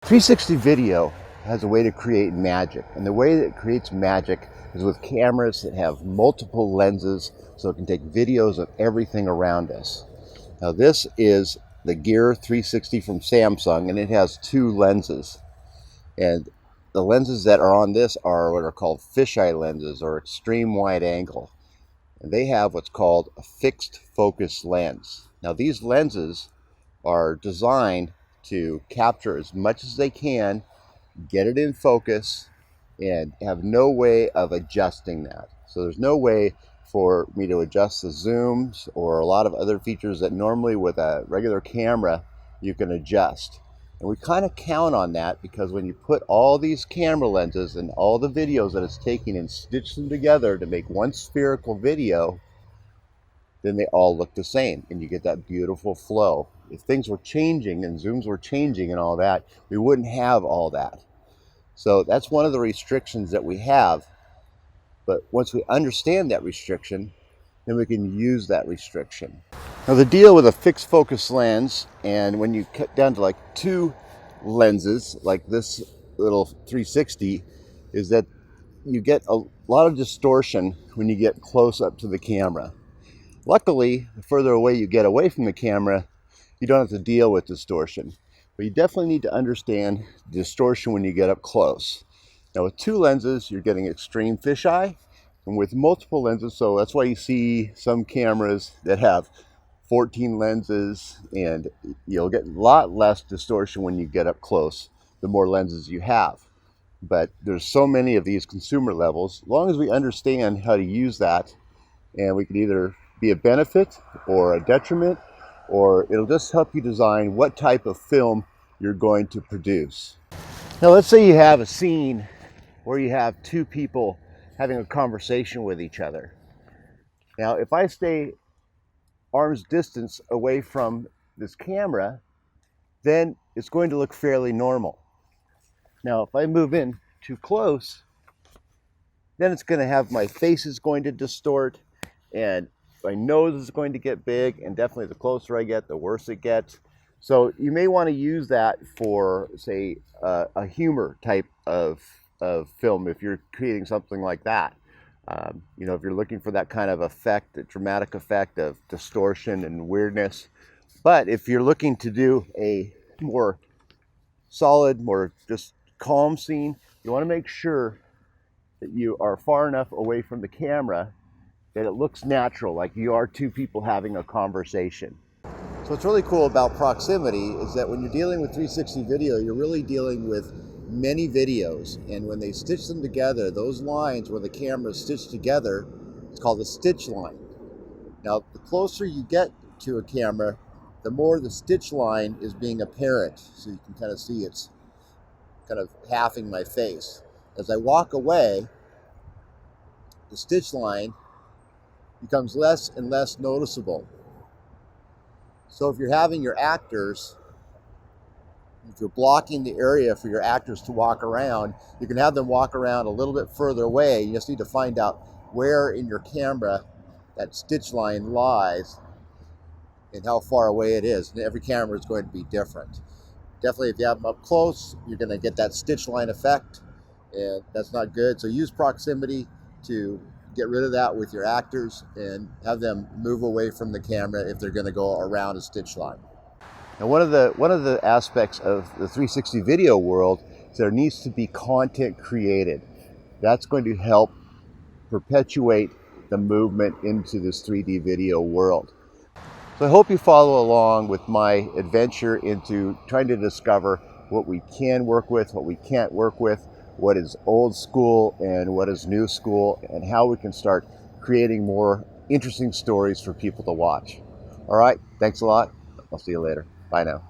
360 video has a way to create magic, and the way that it creates magic is with cameras that have multiple lenses, so it can take videos of everything around us. Now this is the Gear 360 from Samsung, and it has two lenses, and the lenses that are on this are what are called fisheye lenses or extreme wide angle, and they have what's called a fixed focus lens. Now these lenses are designed to capture as much as they can, get it in focus, and have no way of adjusting that. So there's no way for me to adjust the zooms or a lot of other features that normally with a regular camera you can adjust. And we kind of count on that because when you put all these camera lenses and all the videos that it's taking and stitch them together to make one spherical video, then they all look the same and you get that beautiful flow. If things were changing and zooms were changing and all that, we wouldn't have all that. So that's one of the restrictions that we have. But once we understand that restriction, then we can use that restriction. Now the deal with a fixed focus lens, and when you cut down to like two lenses, like this little 360, is that you get a lot of distortion when you get close up to the camera. Luckily, the further away you get away from the camera, you don't have to deal with distortion. But you definitely need to understand distortion when you get up close. Now with two lenses, you're getting extreme fisheye, and with multiple lenses, so that's why you see some cameras that have 14 lenses, and you'll get a lot less distortion when you get up close, the more lenses you have. But there's so many of these consumer levels, as long as we understand how to use that, and we can either be a benefit or a detriment, or it'll just help you design what type of film you're going to produce. Now let's say you have a scene where you have two people having a conversation with each other. Now if I stay arm's distance away from this camera, then it's going to look fairly normal. Now if I move in too close, then it's going to have, my face is going to distort, and my nose is going to get big, and definitely the closer I get, the worse it gets. So you may want to use that for, say, a humor type of film if you're creating something like that. You know, if you're looking for that kind of effect, a dramatic effect of distortion and weirdness. But if you're looking to do a more solid, more just calm scene, you want to make sure that you are far enough away from the camera that it looks natural, like you are two people having a conversation. So what's really cool about proximity is that when you're dealing with 360 video, you're really dealing with many videos, and when they stitch them together, those lines where the camera is stitched together, it's called a stitch line. Now the closer you get to a camera, the more the stitch line is being apparent, so you can kind of see it's kind of halving my face. As I walk away, the stitch line becomes less and less noticeable. So if you're having your actors, if you're blocking the area for your actors to walk around, you can have them walk around a little bit further away. You just need to find out where in your camera that stitch line lies and how far away it is. And every camera is going to be different. Definitely if you have them up close, you're going to get that stitch line effect, and that's not good. So use proximity to get rid of that with your actors and have them move away from the camera if they're going to go around a stitch line. Now one of the aspects of the 360 video world is there needs to be content created. That's going to help perpetuate the movement into this 3D video world. So I hope you follow along with my adventure into trying to discover what we can work with, what we can't work with, what is old school and what is new school, and how we can start creating more interesting stories for people to watch. All right, thanks a lot. I'll see you later. Bye now.